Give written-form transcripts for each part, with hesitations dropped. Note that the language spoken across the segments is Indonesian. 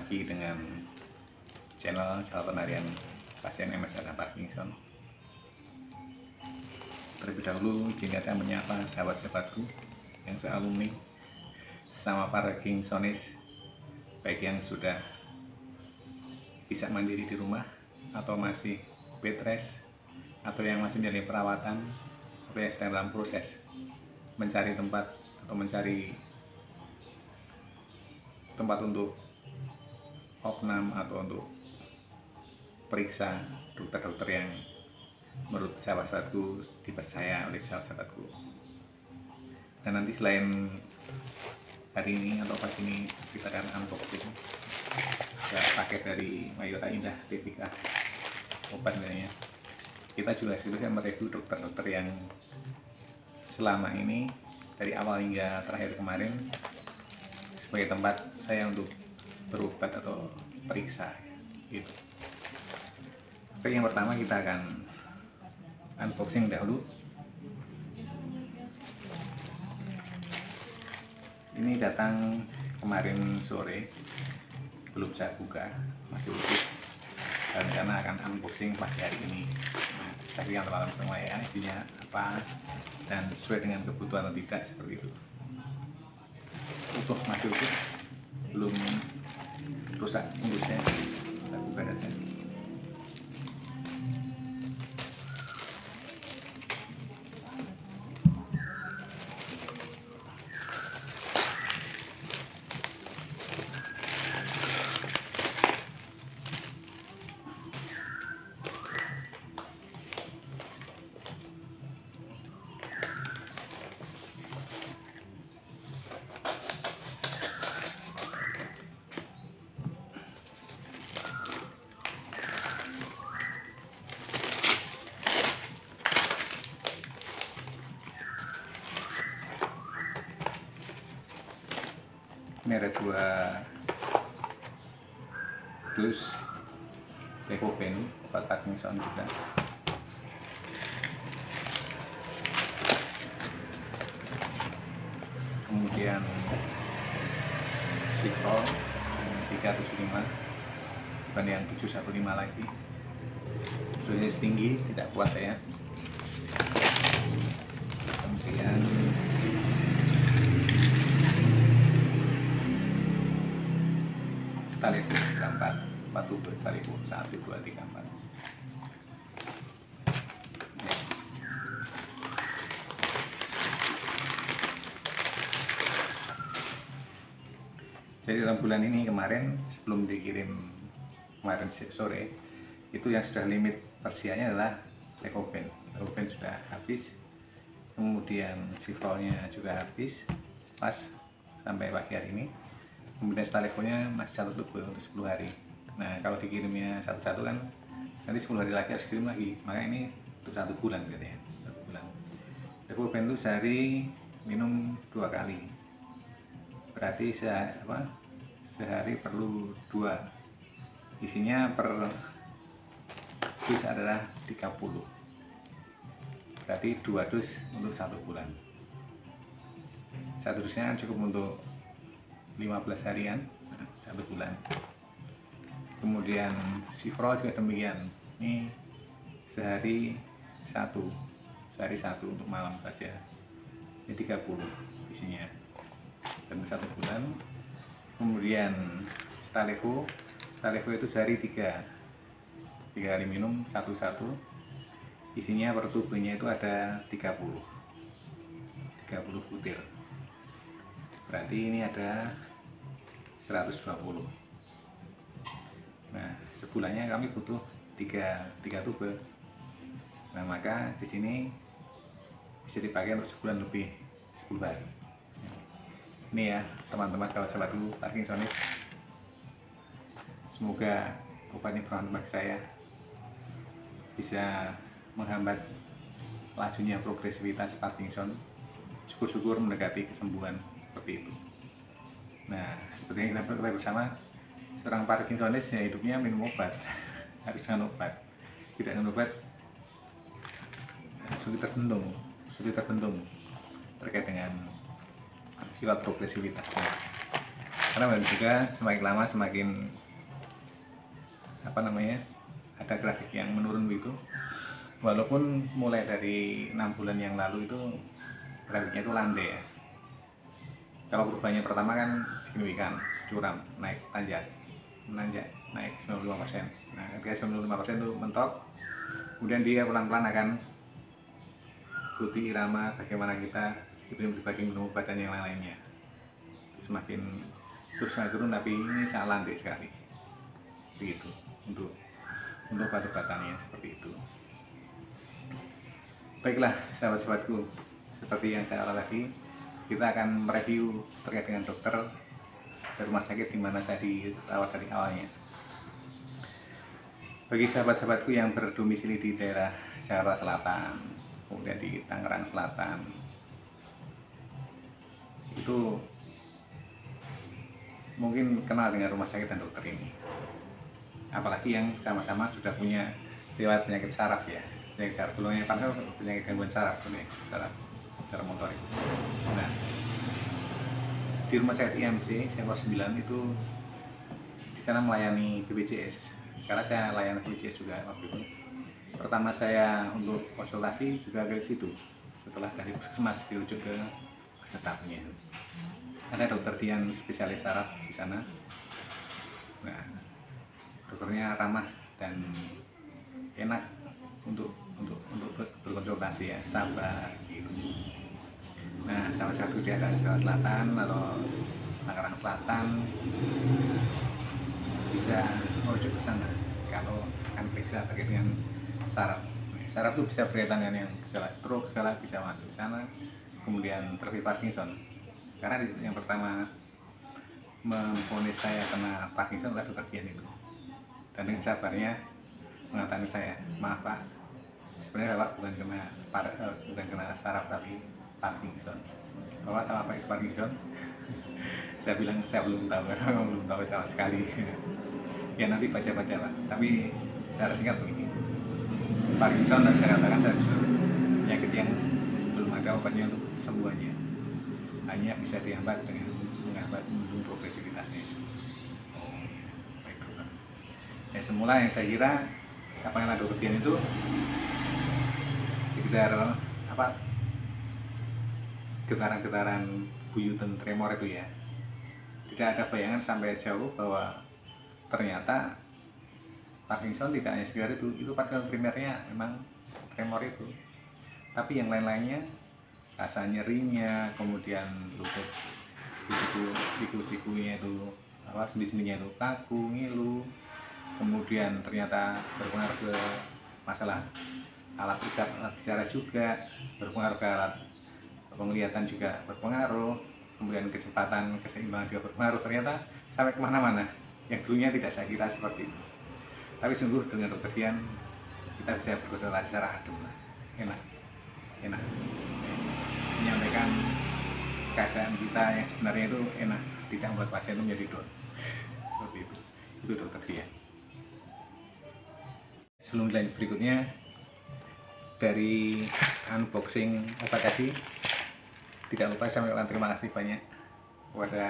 lagi dengan channel Catatan Harian Pasien MS Parkinson. Terlebih dahulu izinkan saya menyapa sahabat-sahabatku yang sealumni sama Parkinsonis, baik yang sudah bisa mandiri di rumah atau masih bed rest, atau yang masih menjalani perawatan, atau yang sedang dalam proses mencari tempat atau mencari tempat untuk opnam atau untuk periksa dokter-dokter yang menurut sahabat-sahabatku dipercaya oleh sahabat-sahabatku. Dan nanti selain hari ini atau pagi ini kita akan unboxing paket dari Mayora Indah T3 obat namanya. Kita juga sebenarnya mereview dokter-dokter yang selama ini dari awal hingga terakhir kemarin sebagai tempat saya untuk berobat atau periksa gitu. Oke, yang pertama kita akan unboxing dahulu. Ini datang kemarin sore, belum saya buka, masih utuh, dan karena akan unboxing pagi hari ini. Nah, kita lihat teman-teman semua ya, isinya apa dan sesuai dengan kebutuhan atau tidak, seperti itu. Utuh, masih utuh, belum rusak bungkusnya. Saya buka saja. Ini ada 2 dus Levoben obat Parkinson juga. Kemudian Sikrol 375, bukan yang 715 lagi. Dosisnya tinggi, tidak kuat saya. Kemudian Stalevo 4 tube Stalevo 1, 2, 3, 4. Jadi dalam bulan ini kemarin sebelum dikirim kemarin sore itu yang sudah limit persianya adalah Levoben. Levoben sudah habis, kemudian Sikrolnya juga habis pas sampai pagi hari ini. Kemudian Stalevonya masih 1 tube untuk 10 hari. Nah, kalau dikirimnya satu-satu kan nanti 10 hari lagi harus kirim lagi. Maka ini untuk 1 bulan gitu ya, 1 bulan. Levoben itu sehari minum 2 kali. Berarti sehari perlu 2. Isinya per dus adalah 30. Berarti 2 dus untuk 1 bulan. 1 dusnya cukup untuk 15 harian, 1 bulan. Kemudian Sikrol juga demikian. Ini sehari 1 untuk malam saja. Ini 30 isinya dan 1 bulan. Kemudian Stalevo itu sehari 3 kali minum 1 isinya per tubenya itu ada 30 butir. Berarti ini ada 120. Nah, sebulannya kami butuh 3 tube. Nah, maka di sini bisa dipakai untuk sebulan lebih, 10 hari. Ini ya teman-teman, sahabat-sahabatku Parkinsonis, semoga obat ini bermanfaat saya, bisa menghambat lajunya progresivitas Parkinson, syukur-syukur mendekati kesembuhan seperti itu. Nah, seperti yang kita ketahui bersama, seorang Parkinsonis ya hidupnya minum obat, harus dengan obat. Tidak dengan obat sulit terbentung terkait dengan sifat progresivitasnya. karena memang juga semakin lama semakin apa namanya, ada grafik yang menurun begitu, walaupun mulai dari 6 bulan yang lalu itu grafiknya itu landai ya. Kalau perubahannya pertama kan signifikan, curam, naik, tanjak, menanjak, naik 95%. Nah, ketika 95% itu mentok, kemudian dia pelan-pelan akan ikuti irama bagaimana kita sebelum berbagi menu badan yang lain-lainnya. Semakin terus naik turun, tapi ini sangat landai sekali. Begitu untuk batu-batannya seperti itu. Baiklah sahabat-sahabatku, seperti yang saya awal tadi, kita akan mereview terkait dengan dokter dari rumah sakit di mana saya dirawat dari awalnya. Bagi sahabat-sahabatku yang berdomisili di daerah Jakarta Selatan, kemudian di Tangerang Selatan, itu mungkin kenal dengan rumah sakit dan dokter ini. Apalagi yang sama-sama sudah punya riwayat penyakit saraf ya, penyakit saraf, golongannya panel penyakit gangguan saraf sebenarnya, saraf secara motorik. Nah, di rumah sakit IMC Sektor 9 itu di sana melayani BPJS, karena saya layani BPJS juga waktu itu. Pertama saya untuk konsultasi juga ke situ, setelah dari puskesmas dirujuk ke puskesmas satunya. Ada dokter Dian spesialis saraf di sana. Nah, dokternya ramah dan enak untuk berkonsultasi ya, sabar gitu. Nah, salah satu di daerah Jakarta Selatan atau Tangerang Selatan bisa merujuk ke sana kalau akan periksa terkait dengan saraf. Saraf itu bisa berkaitan dengan yang gejala stroke segala bisa masuk ke sana. Kemudian terapi Parkinson. Karena yang pertama memvonis saya kena Parkinson adalah dokter Dian itu. Dan dengan sabarnya mengatakan saya, maaf Pak, sebenarnya Bapak bukan kena saraf tapi Parkinson. Bapak tahu apa itu Parkinson? Saya bilang saya belum tahu, karena belum tahu sama sekali. Ya nanti baca-baca Pak. Tapi secara singkat begini, Parkinson saya katakan penyakit yang belum ada obatnya untuk kesembuhannya, hanya bisa dihambat dengan menghambat progresivitasnya. Oh, baik dokter. Ya semula yang saya kira apa yang ada dokter Dian itu sekedar apa, getaran-getaran buyutan tremor itu ya. Tidak ada bayangan sampai jauh bahwa ternyata Parkinson tidak hanya sekedar itu Parkinson primernya memang tremor itu, tapi yang lain-lainnya, rasa nyerinya, kemudian lutut, siku-sikunya itu apa, sendi-sendinya itu kaku, ngilu, kemudian ternyata berpengaruh ke masalah alat bicara juga, berpengaruh ke alat penglihatan juga berpengaruh, kemudian kecepatan keseimbangan juga berpengaruh, ternyata sampai kemana-mana yang dulunya tidak saya kira seperti itu. Tapi sungguh dengan dokter Dian kita bisa berkonsultasi secara adem lah, enak menyampaikan keadaan kita yang sebenarnya itu enak, tidak membuat pasien itu menjadi down seperti itu dokter Dian. Sebelum lanjut berikutnya, dari unboxing obat tadi, tidak lupa saya mengucapkan terima kasih banyak kepada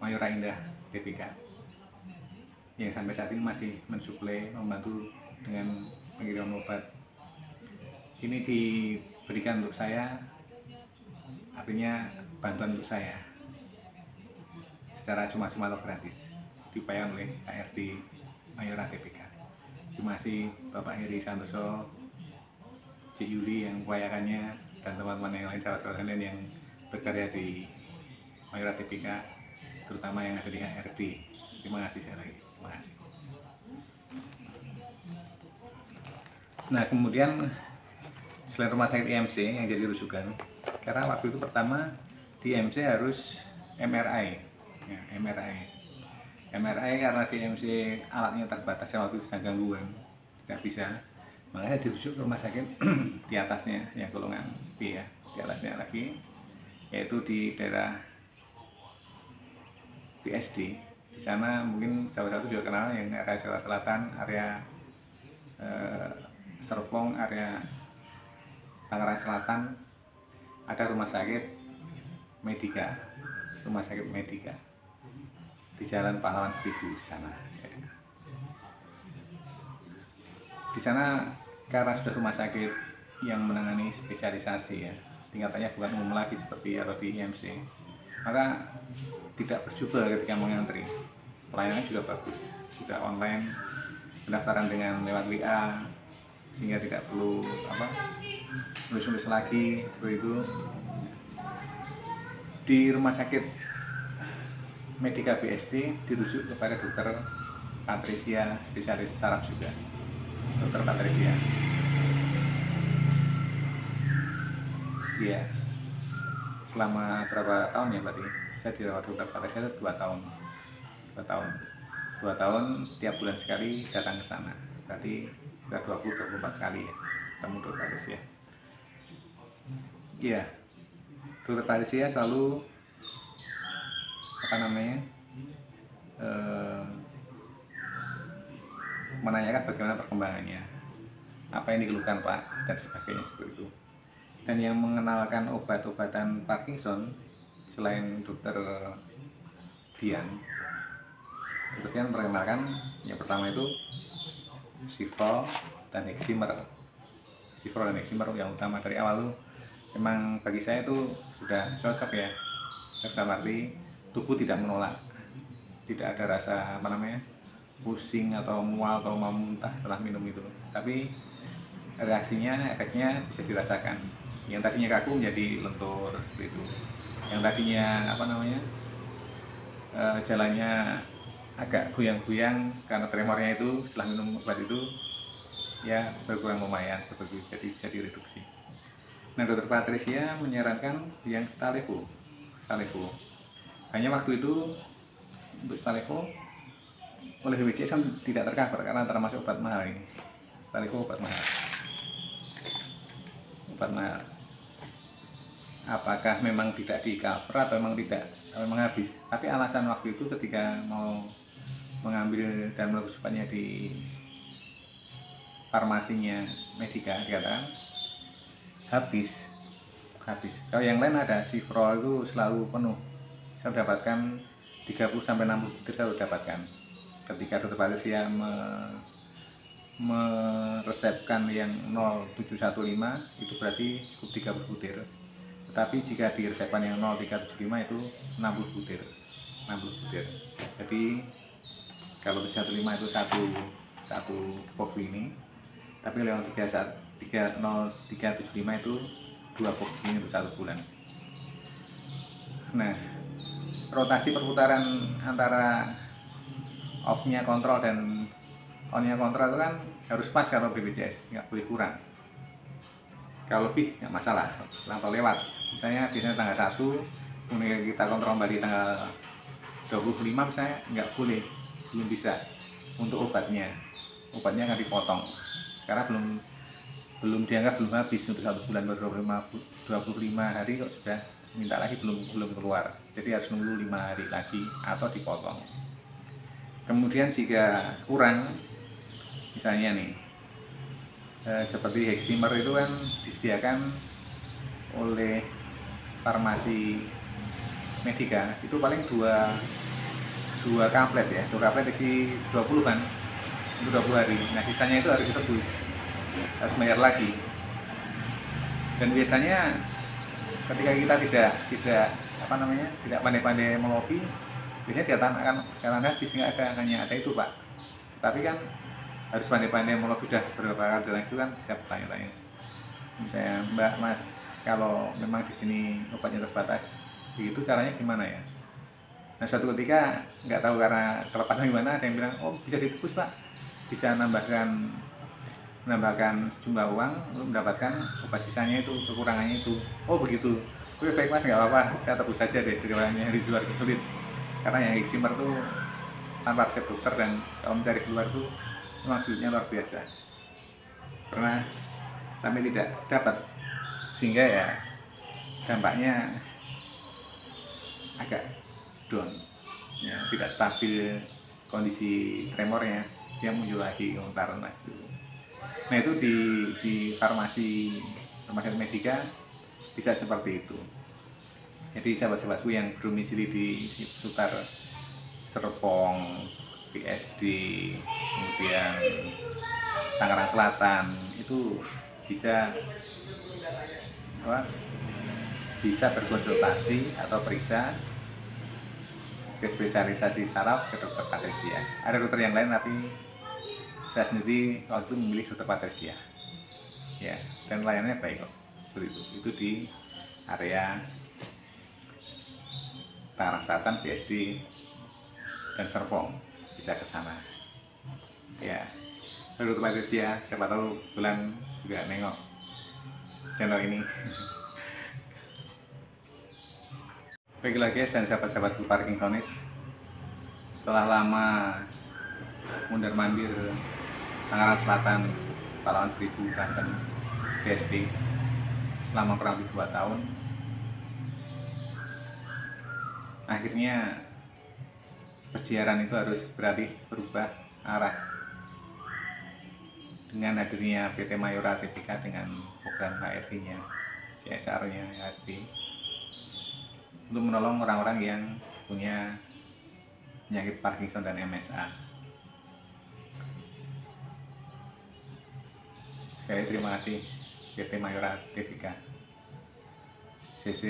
Mayora Indah TBK yang sampai saat ini masih mensuplai, membantu dengan pengiriman obat. Ini diberikan untuk saya, artinya bantuan untuk saya secara cuma-cuma atau gratis, dibayar oleh HRD Mayora TBK. Terima kasih Bapak Heri Santoso, Cik Yuli yang mengupayakannya, dan teman-teman yang lain, sahabat-sahabat lain yang berkarya di Mayora TBK, terutama yang ada di HRD. Terima kasih sekali lagi. Terima kasih. Nah, kemudian selain rumah sakit IMC yang jadi rujukan, karena waktu itu pertama di IMC harus MRI ya, MRI karena di IMC alatnya terbatas ya, waktu itu sedang gangguan, tidak bisa, makanya dirujuk ke rumah sakit di atasnya yang golongan B ya, di atasnya lagi, yaitu di daerah BSD. Di sana mungkin salah satu juga kenal yang area Jakarta Selatan, area Serpong, area Tangerang Selatan, ada rumah sakit Medika. di Jalan Pahlawan 1000 di sana. Di sana karena sudah rumah sakit yang menangani spesialisasi ya, tingkatannya bukan umum lagi seperti atau di IMC, maka tidak berjubel ketika mengantri. Pelayanan juga bagus, sudah online, pendaftaran dengan lewat WA, sehingga tidak perlu nulis-nulis lagi seperti itu. Di rumah sakit Medika BSD dirujuk kepada dokter Patricia, spesialis saraf juga, dokter Patricia. Iya, selama berapa tahun ya berarti saya dirawat dokter Patricia itu 2 tahun. 2 tahun tiap bulan sekali datang ke sana, berarti sudah 20-24 kali ya ketemu dokter Patricia. Iya, dokter Patricia selalu menanyakan bagaimana perkembangannya, apa yang dikeluhkan Pak, dan sebagainya seperti itu. Dan yang mengenalkan obat-obatan Parkinson selain dokter Dian perkenalkan yang pertama itu Civrol dan Heximer. Civrol dan Heximer yang utama dari awal tuh memang bagi saya itu sudah cocok ya, dalam arti tubuh tidak menolak, tidak ada rasa pusing atau mual atau mau muntah setelah minum itu, tapi reaksinya, efeknya bisa dirasakan. Yang tadinya kaku menjadi lentur seperti itu, yang tadinya jalannya agak goyang-goyang karena tremornya itu setelah minum obat itu ya berkurang lumayan seperti itu, jadi bisa direduksi. Nah, dokter Patricia menyarankan yang Stalevo. Hanya waktu itu untuk Stalevo oleh BPJS kan tidak tercover karena termasuk obat mahal ini. Stalevo obat mahal. Apakah memang tidak di cover atau memang habis? Tapi alasan waktu itu ketika mau mengambil dan melakukannya di farmasinya Medika dikatakan habis. Kalau yang lain ada Civrol itu selalu penuh. Saya dapatkan 30-60 butir saya dapatkan. Ketika dokter Patricia meresepkan yang 0715 itu berarti cukup 30 butir. Tetapi jika diresepkan yang 0375 itu 60 butir. Jadi kalau 315 itu satu box ini, tapi yang 0375 itu 2 box ini untuk 1 bulan. Nah, rotasi perputaran antara off-nya kontrol dan on-nya kontrol itu kan harus pas kalau BPJS, nggak boleh kurang. Kalau lebih nggak masalah, atau lewat. Misalnya biasanya tanggal 1, kemudian kita kontrol kembali tanggal 25 misalnya, nggak boleh, belum bisa. Untuk obatnya nggak dipotong karena belum dianggap belum habis untuk 1 bulan, baru 25 hari kok sudah minta lagi, belum keluar. Jadi harus nunggu 5 hari lagi atau dipotong. Kemudian jika kurang, misalnya nih seperti Heximer itu kan disediakan oleh farmasi Medika, itu paling dua kaplet ya, 2 kaplet isi 20 kan, untuk 20 hari. Nah, sisanya itu harus ditebus, harus bayar lagi. Dan biasanya ketika kita tidak pandai-pandai melobi, biasanya dikatakan habis, nggak ada, hanya ada itu Pak. Tapi kan harus pandai-pandai melobi, sudah berapa kali dan itu kan bisa bertanya-tanya. Misalnya Mbak, Mas, kalau memang di sini obatnya terbatas, itu caranya gimana ya? Nah, suatu ketika nggak tahu karena kelepasan gimana, ada yang bilang, oh bisa ditebus Pak, bisa menambahkan sejumlah uang untuk mendapatkan obat sisanya itu, kekurangannya itu. Oh begitu, oke baik Mas, nggak apa-apa, saya tebus saja deh daripada di luar sulit. Karena yang Heximer tuh tanpa resep dokter, dan kalau mencari keluar tuh memang sulitnya luar biasa. Pernah sampai tidak dapat, sehingga ya dampaknya agak down ya, tidak stabil kondisi tremornya, dia muncul lagi gemetaran lagi. Nah, itu di farmasi rumah sakit Medika bisa seperti itu. Jadi sahabat-sahabatku yang berdomisili di seputar Serpong, PSD, kemudian Tangerang Selatan, itu bisa bisa berkonsultasi atau periksa ke spesialisasi saraf ke dokter Patricia. Ada dokter yang lain, tapi saya sendiri waktu memilih dokter Patricia. Ya, dan layanannya baik kok. Seperti itu di area Tangerang Selatan, PSD, dan Serpong, bisa ke sana. Ya, dokter Patricia, siapa tahu bulan juga nengok channel ini. Baiklah guys dan sahabat-sahabatku Parkinsonis, setelah lama mundar-mandir Tangerang Selatan, Pahlawan 1000, Banten, PSD selama kurang lebih 2 tahun, akhirnya persiaran itu harus berubah arah dengan hadirnya PT Mayora TBK dengan program HRD-nya, CSR-nya HRD, untuk menolong orang-orang yang punya penyakit Parkinson dan MSA. Sekali terima kasih PT Mayora TBK, CC,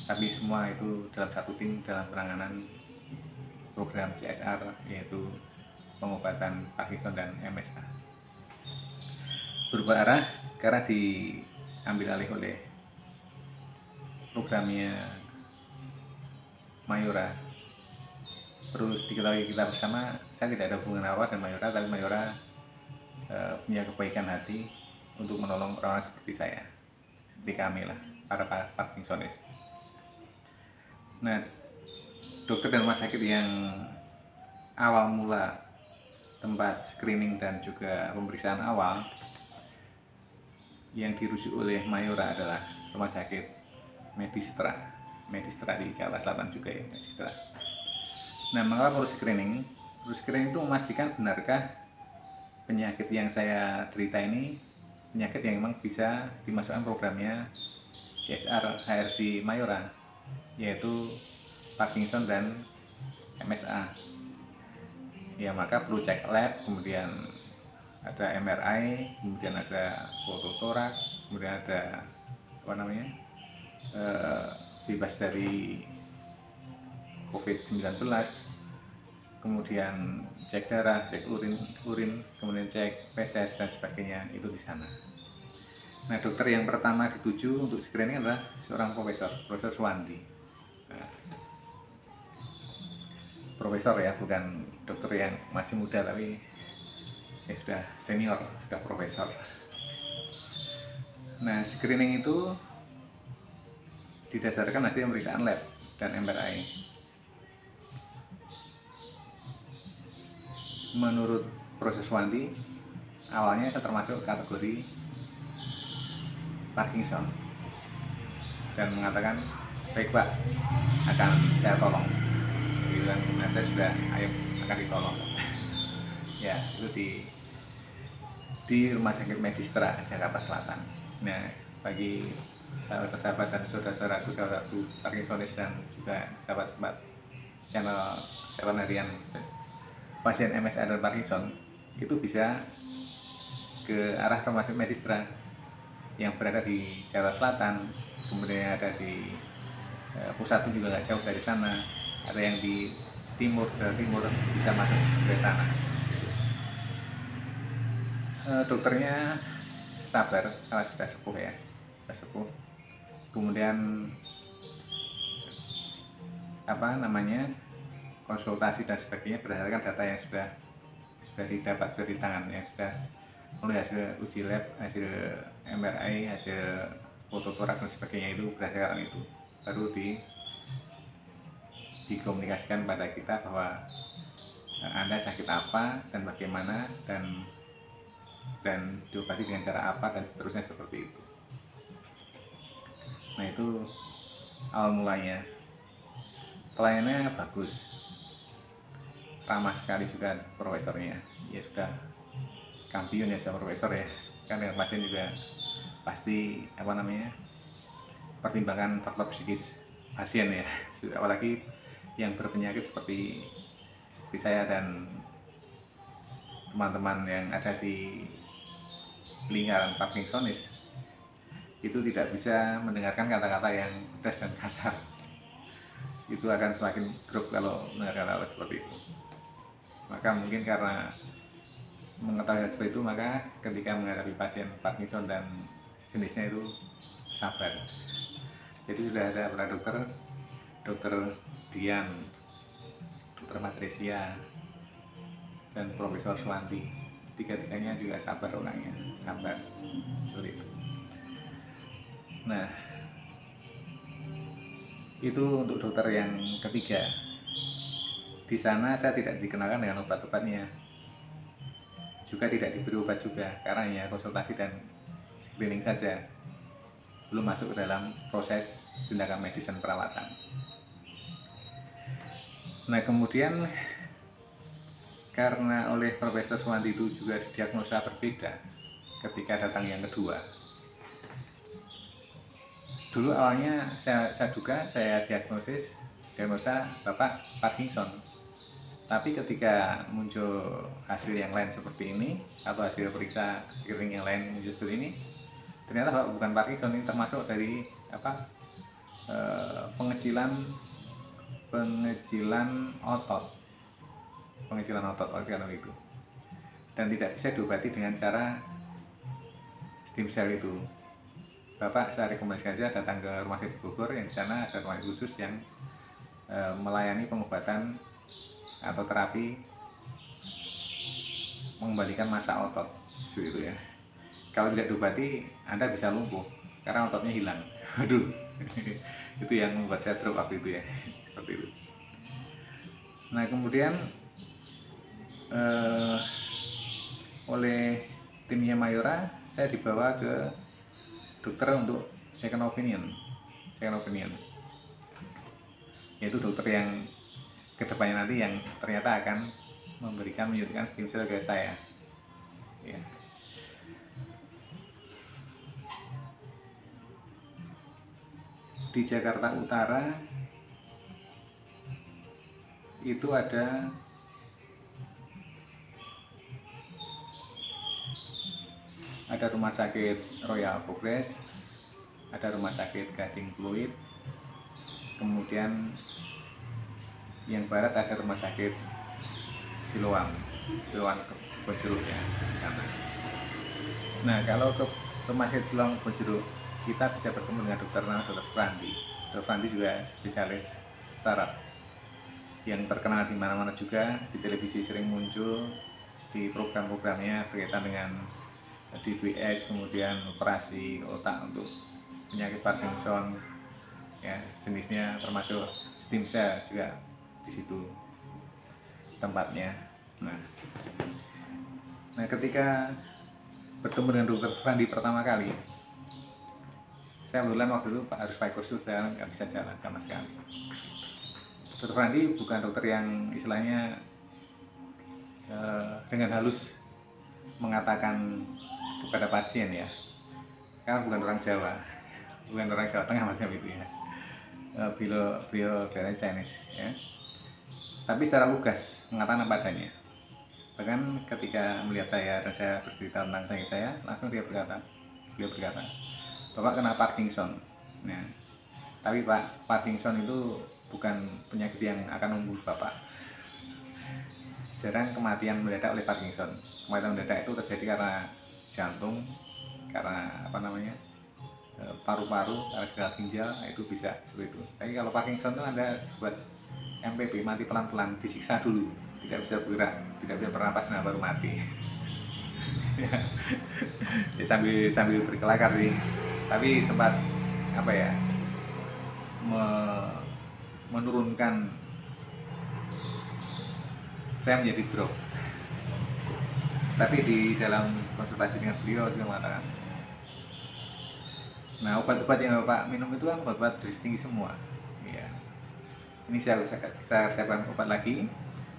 tapi semua itu dalam satu tim dalam penanganan program CSR, yaitu pengobatan Parkinson dan MSA. Berubah arah karena diambil alih oleh programnya Mayora. Terus diketahui kita bersama, saya tidak ada hubungan apa dengan Mayora, tapi Mayora punya kebaikan hati untuk menolong orang-orang seperti saya, seperti kami lah, para Parkinsonis. Nah, dokter dan rumah sakit yang awal mula tempat screening dan juga pemeriksaan awal yang dirujuk oleh Mayora adalah rumah sakit Medistra di Jakarta Selatan juga ya, Medistra. Nah, mengapa perlu screening? Perlu screening itu memastikan benarkah penyakit yang saya derita ini penyakit yang memang bisa dimasukkan programnya CSR HRD Mayora, yaitu Parkinson dan MSA. Ya, maka perlu cek lab, kemudian ada MRI, kemudian ada foto torak, kemudian ada bebas dari COVID-19, kemudian cek darah, cek urin, kemudian cek feses dan sebagainya, itu di sana. Nah, dokter yang pertama dituju untuk screening adalah seorang Profesor Suwandi. Nah, profesor ya, bukan dokter yang masih muda, tapi ya sudah senior, sudah profesor. Nah, screening itu didasarkan hasil pemeriksaan lab dan MRI. Menurut Profesor Suwandi, awalnya termasuk kategori Parkinson dan mengatakan, baik Pak, akan saya tolong. Bilang, nah, saya sudah akan ditolong. Ya, itu di Rumah Sakit Medistra Jakarta Selatan. Nah, bagi sahabat-sahabat dan saudara-saudaraku Parkinsonis dan juga sahabat-sahabat channel harian pasien MSA dan Parkinson, itu bisa ke arah Rumah Sakit Medistra yang berada di Jakarta Selatan, kemudian ada di pusat pun juga nggak jauh dari sana, ada yang di timur, bisa masuk ke sana. Dokternya sabar karena sudah sepuh ya, kemudian konsultasi dan sebagainya berdasarkan data yang sudah didapat, sudah di tangan, yang sudah mulai hasil uji lab, hasil MRI, hasil foto torak dan sebagainya, itu berdasarkan itu baru dikomunikasikan pada kita bahwa Anda sakit apa dan bagaimana, dan diobati dengan cara apa, dan seterusnya seperti itu. Nah, itu awal mulanya. Pelayanannya bagus, ramah sekali juga profesornya. Ya sudah kampiun ya, sama profesor ya, kan dengan pasien juga pasti pertimbangan faktor psikis pasien ya, apalagi yang berpenyakit seperti saya dan teman-teman yang ada di lingkaran Parkinsonis itu tidak bisa mendengarkan kata-kata yang pedas dan kasar. Itu akan semakin drop kalau mendengar kata-kata seperti itu. Maka mungkin karena mengetahui hal seperti itu, maka ketika menghadapi pasien Parkinson dan jenisnya itu sabar. Jadi sudah ada para dokter Dian, dokter Patricia, dan Profesor Suwanti. Tiga-tiganya juga sabar orangnya, sabar seperti itu. Nah, itu untuk dokter yang ketiga. Di sana saya tidak dikenalkan dengan obat-obatnya, juga tidak diberi obat juga, karena hanya konsultasi dan screening saja, belum masuk ke dalam proses tindakan medis dan perawatan. Nah, kemudian karena oleh Profesor Suwanti itu juga didiagnosa berbeda ketika datang yang kedua. Dulu awalnya saya duga saya diagnosa Bapak Parkinson. Tapi ketika muncul hasil yang lain seperti ini, atau hasil periksa screening yang lain muncul seperti ini, ternyata Bapak bukan Parkinson, ini termasuk dari pengecilan otot organ itu, dan tidak bisa diobati dengan cara stem cell itu. Bapak saya rekomendasikan saja datang ke rumah sakit Bogor, yang di sana ada rumah sakit khusus yang melayani pengobatan atau terapi mengembalikan massa otot, gitu ya. Kalau tidak diobati, Anda bisa lumpuh karena ototnya hilang. Aduh, itu yang membuat saya drop waktu itu ya, seperti itu. Nah, kemudian oleh timnya Mayora, saya dibawa ke dokter untuk second opinion, yaitu dokter yang kedepannya nanti yang ternyata akan menyuntikkan stem cell ke saya ya. Di Jakarta Utara itu ada rumah sakit Royal Progress, ada rumah sakit Gading Pluit, kemudian yang barat ada rumah sakit Siloam Kebonjeruk ya, di sana. Nah, kalau ke rumah sakit Siloam Kebonjeruk, kita bisa bertemu dengan dokter Frandi. Dokter Frandi juga spesialis saraf yang terkenal di mana-mana, juga di televisi sering muncul di program-programnya berkaitan dengan DBS, kemudian operasi otak untuk penyakit Parkinson ya, jenisnya termasuk stem cell juga di situ tempatnya. Nah, ketika bertemu dengan dokter Frandi pertama kali, saya kebetulan waktu itu harus pakai kursus dan nggak bisa jalan sama sekali. Dokter Frandi bukan dokter yang istilahnya dengan halus mengatakan kepada pasien ya, karena bukan orang Jawa Tengah macam itu ya. Beliau dari Chinese ya, tapi secara lugas mengatakan apa adanya. Bahkan ketika melihat saya dan saya bercerita tentang penyakit saya, langsung beliau berkata, Bapak kena Parkinson. Nah, tapi Pak, Parkinson itu bukan penyakit yang akan membunuh Bapak. Jarang kematian mendadak oleh Parkinson. Kematian mendadak itu terjadi karena jantung, karena paru-paru, karena gagal ginjal, itu bisa seperti itu. Tapi kalau Parkinson itu Anda buat MPB, mati pelan-pelan, disiksa dulu, tidak bisa bergerak, tidak bisa bernapas, nah baru mati. Ya, sambil berkelakar sih, tapi sempat menurunkan saya menjadi drop. Tapi di dalam konsultasi dengan beliau dia mengatakan, nah obat-obat yang Bapak minum itu kan obat-obat dosis tinggi semua ya. Ini saya siapkan obat lagi,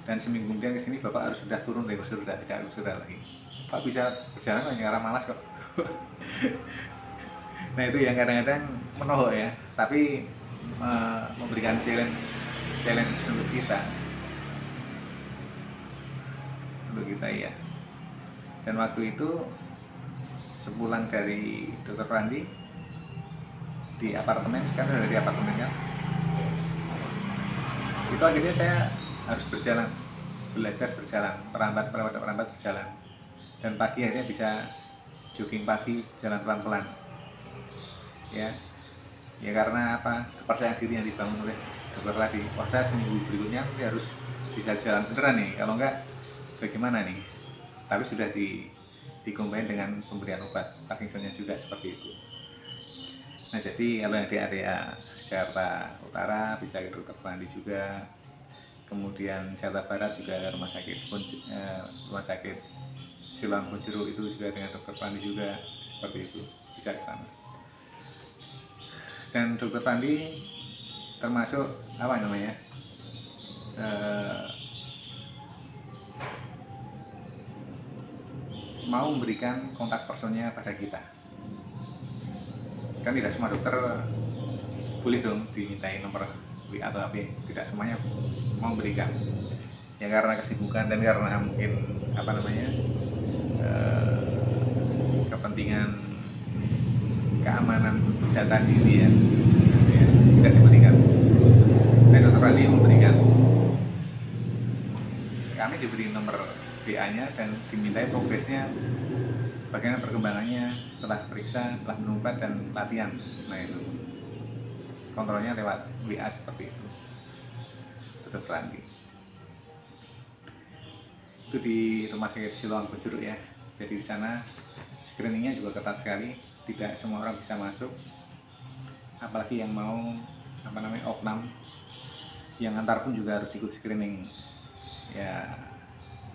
dan seminggu kemudian ke sini Bapak harus sudah turun dari kursi roda, tidak kursi roda lagi. Pak bisa berjalan hanya karena malas kok. Nah, itu yang kadang-kadang menohok ya, tapi memberikan challenge challenge untuk kita ya. Dan waktu itu sepulang dari Dokter Randi di apartemen, sekarang dari apartemen kan, itu akhirnya saya harus belajar berjalan, merambat berjalan. Dan pagi akhirnya bisa jogging pagi, jalan pelan-pelan ya karena apa, kepercayaan diri yang dibangun oleh dokter tadi. Wah, saya seminggu berikutnya harus bisa jalan beneran nih, kalau enggak bagaimana nih. Tapi sudah dikombin dengan pemberian obat Parkinsonnya juga seperti itu. Nah, jadi kalau yang di area Jakarta Utara bisa ke Dokter Randi juga, kemudian Jakarta Barat juga ada rumah sakit Siloam Bonjero itu juga dengan Dokter Randi juga, seperti itu, bisa ke sana. Dan Dokter Randi termasuk apa namanya, mau memberikan kontak personnya pada kita. Kan tidak semua dokter boleh dong dimintai nomor WA atau HP, tidak semuanya mau memberikan ya, karena kesibukan dan karena mungkin apa namanya, kepentingan keamanan data diri ya, tidak diberikan. Dan Dokter Randi memberikan, kami diberi nomor WA-nya dan dimintai progresnya, bagaimana perkembangannya setelah periksa, setelah minum obat dan latihan. Nah, itu kontrolnya lewat WA seperti itu. Dokter Randi itu di rumah sakit Siloam Bonjero ya. Jadi di sana screeningnya juga ketat sekali, tidak semua orang bisa masuk, apalagi yang mau apa namanya opnam, yang antar pun juga harus ikut screening ya,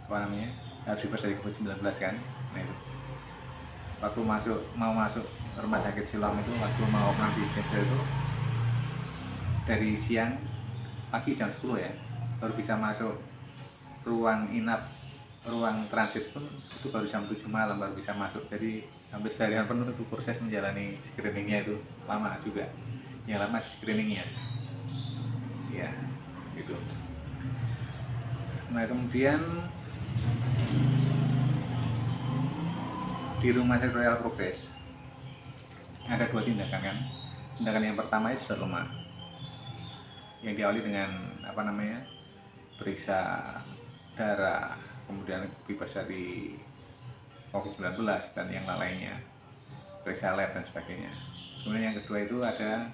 apa namanya, harus bebas dari COVID-19 kan. Nah, itu waktu mau masuk rumah sakit Siloam itu, waktu mau opnam di Stepsel itu dari siang, pagi jam 10 ya, baru bisa masuk ruang inap, ruang transit pun itu baru jam 7 malam baru bisa masuk. Jadi hampir seharian penuh itu proses menjalani screeningnya, itu lama juga, yang lama screeningnya ya gitu. Nah, kemudian di Rumah Sakit Royal Progress ada 2 tindakan kan. Tindakan yang pertama itu sudah lemah, yang diawali dengan apa namanya, periksa darah, kemudian bebas dari COVID-19 dan yang lainnya, periksa lab dan sebagainya. Kemudian yang kedua itu ada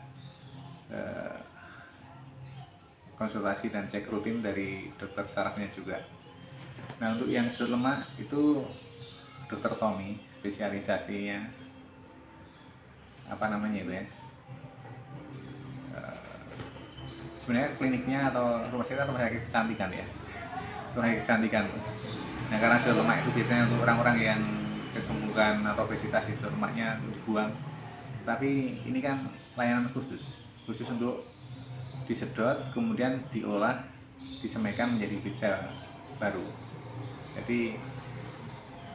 konsultasi dan cek rutin dari dokter sarafnya juga. Nah, untuk yang sudah lemah itu Dokter Tommy, spesialisasinya apa namanya itu ya, sebenarnya kliniknya atau rumah sakit kecantikan ya, rumah sakit kecantikan tuh. Nah, karena sel lemak itu biasanya untuk orang-orang yang kegemukan atau obesitas, itu lemaknya untuk dibuang. Tapi ini kan layanan khusus untuk disedot, kemudian diolah, disemaikan menjadi bit sel baru. Jadi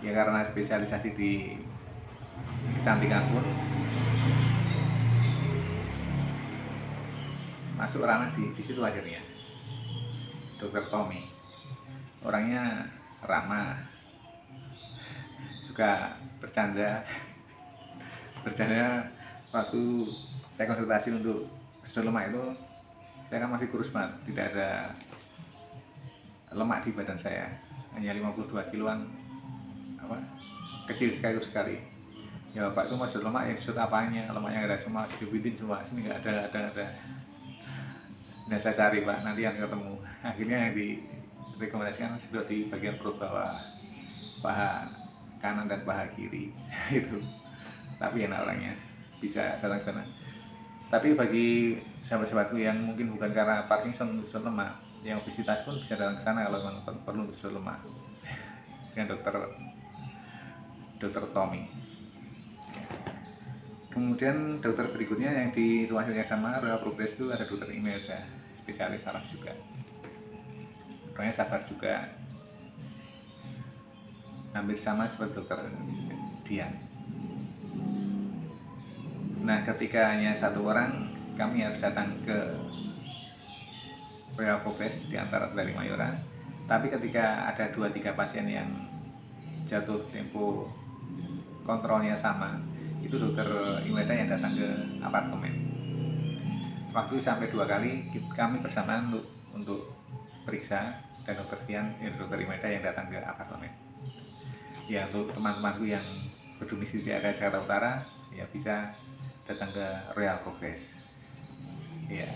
ya karena spesialisasi di kecantikan pun masuk ranah di situ akhirnya. Dokter Tommy orangnya ramah, suka bercanda. Waktu saya konsultasi untuk sudah lemak itu, saya kan masih kurus banget, tidak ada lemak di badan saya, hanya 52 kiloan, apa, kecil sekali. Ya, Pak, itu masuk lemak, ya sudah apanya, lemaknya ada semua, dibitin semua, sini nggak ada. Nah, saya cari, Pak, nanti yang ketemu. Akhirnya yang direkomendasikan sudah di bagian perut bawah, paha kanan dan paha kiri itu. Tapi enak orangnya, bisa datang ke sana. Tapi bagi sahabat-sahabatku yang mungkin bukan karena Parkinson usul lemak, yang obesitas pun bisa datang ke sana kalau memang perlu usul lemak, dengan dokter Tommy. Kemudian dokter berikutnya yang di rumah sakit yang sama, Royal Progress, itu ada dokter Imelda, spesialis saraf juga. Orangnya sabar juga, hampir sama seperti dokter Dian. Nah, ketika hanya satu orang, kami harus datang ke Royal Progress di antara dari Mayora. Tapi ketika ada 2-3 pasien yang jatuh tempo kontrolnya sama, itu dokter Imeda yang datang ke apartemen. Waktu sampai 2 kali kami bersamaan untuk periksa, dan dokter dokter Imeda yang datang ke apartemen. Ya, untuk teman-temanku yang berdomisili di area Jakarta Utara, ya bisa datang ke Royal Progress. Ya.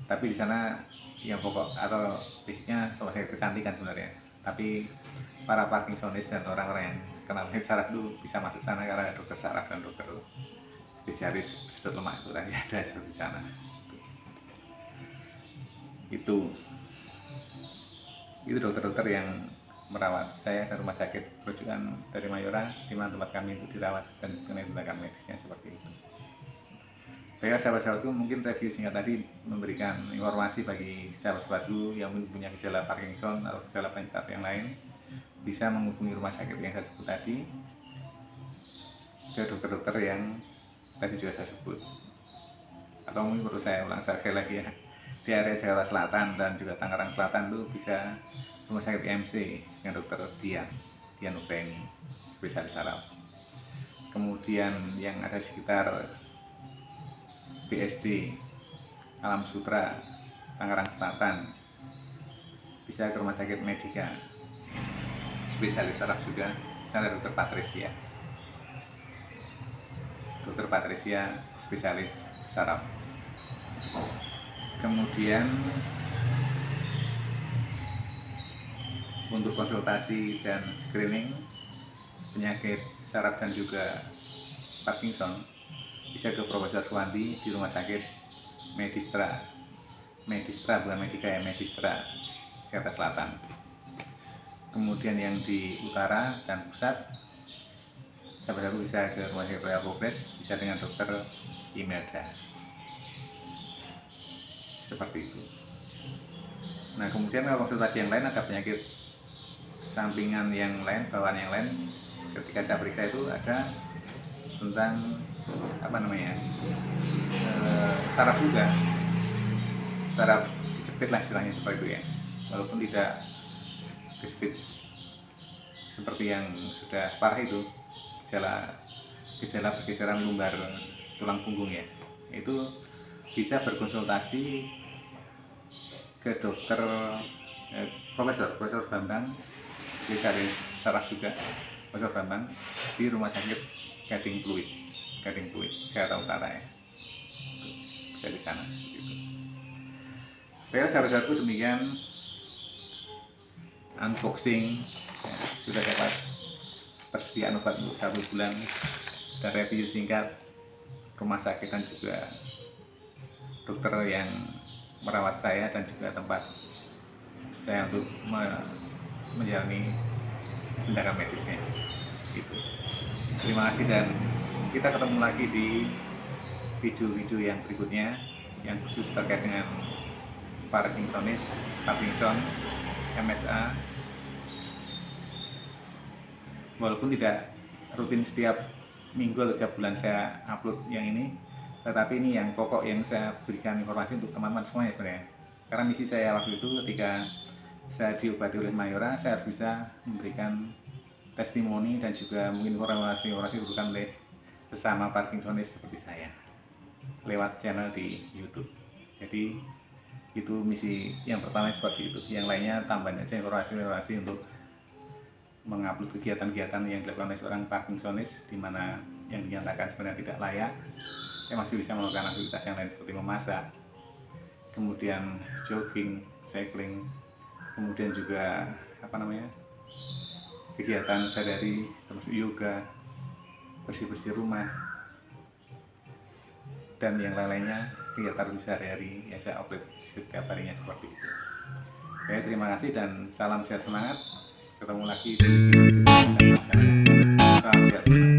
Tapi di sana yang pokok atau basicnya rumah sakit kecantikan sebenarnya. Tapi para Parkinsonis dan orang-orang yang kena penyakit saraf itu bisa masuk sana karena dokter saraf dan dokter spesialis sedot lemak itu tadi ada di sana. Itu dokter-dokter yang merawat saya dari rumah sakit rujukan dari Mayora, di mana tempat kami untuk dirawat dan mengenai tindakan medisnya seperti itu. Baiklah sahabat-sahabatku, mungkin review singkat tadi memberikan informasi bagi sahabat-sahabatku yang punya gejala Parkinson atau gejala penyakit saraf yang lain, bisa menghubungi rumah sakit yang saya sebut tadi ke dokter-dokter yang tadi juga saya sebut. Atau mungkin perlu saya ulang sekali lagi ya, di area Jakarta Selatan dan juga Tangerang Selatan itu bisa rumah sakit IMC dengan dokter Dian Nugraini, spesialis saraf. Kemudian yang ada di sekitar BSD, Alam Sutra, Tangerang Selatan, bisa ke rumah sakit Medika, spesialis saraf juga, sana dokter Patricia. Dokter Patricia, spesialis saraf. Kemudian untuk konsultasi dan screening penyakit saraf dan juga Parkinson, bisa ke Profesor Suwandi di rumah sakit Medistra bukan Medika ya, Medistra, Jakarta Selatan. Kemudian yang di utara dan pusat, sahabat-sahabat bisa ke rumah sakit Royal Progress, bisa dengan dokter Imelda, seperti itu. Nah, kemudian kalau konsultasi yang lain ada penyakit sampingan yang lain, bawaan yang lain, ketika saya periksa itu ada tentang saraf juga, saraf kejepit lah istilahnya seperti itu ya, walaupun tidak kejepit seperti yang sudah parah itu, gejala pergeseran lumbar tulang punggung ya, itu bisa berkonsultasi ke dokter Profesor Bambang, spesialis saraf juga, Profesor Bambang di rumah sakit Gading Pluit, Jakarta Utara ya. Bisa di sana seperti itu. Baiklah sahabat-sahabatku, demikian unboxing ya, sudah dapat persediaan obat untuk 1 bulan dan review singkat rumah sakit dan juga dokter yang merawat saya dan juga tempat saya untuk menjalani tindakan medisnya gitu. Terima kasih, dan kita ketemu lagi di video-video yang berikutnya yang khusus terkait dengan Parkinson, MSA. Walaupun tidak rutin setiap minggu atau setiap bulan saya upload yang ini, tetapi ini yang pokok yang saya berikan informasi untuk teman-teman semuanya sebenarnya. Karena misi saya waktu itu ketika saya diobati oleh Mayora, saya harus bisa memberikan testimoni dan juga mungkin informasi diberikan oleh sesama Parkinsonis seperti saya lewat channel di YouTube. Jadi itu misi yang pertama seperti itu. Yang lainnya tambahin aja informasi untuk mengupload kegiatan-kegiatan yang dilakukan oleh seorang Parkinsonis, di mana yang dinyatakan sebenarnya tidak layak, saya masih bisa melakukan aktivitas yang lain seperti memasak, kemudian jogging, cycling, kemudian juga kegiatan sehari-hari termasuk yoga, bersih-bersih rumah, dan yang lain-lainnya, kegiatan sehari-hari yang saya upload setiap harinya seperti itu. Oke, terima kasih dan salam sehat semangat. Ketemu lagi di video berikutnya. Salam sehat semangat.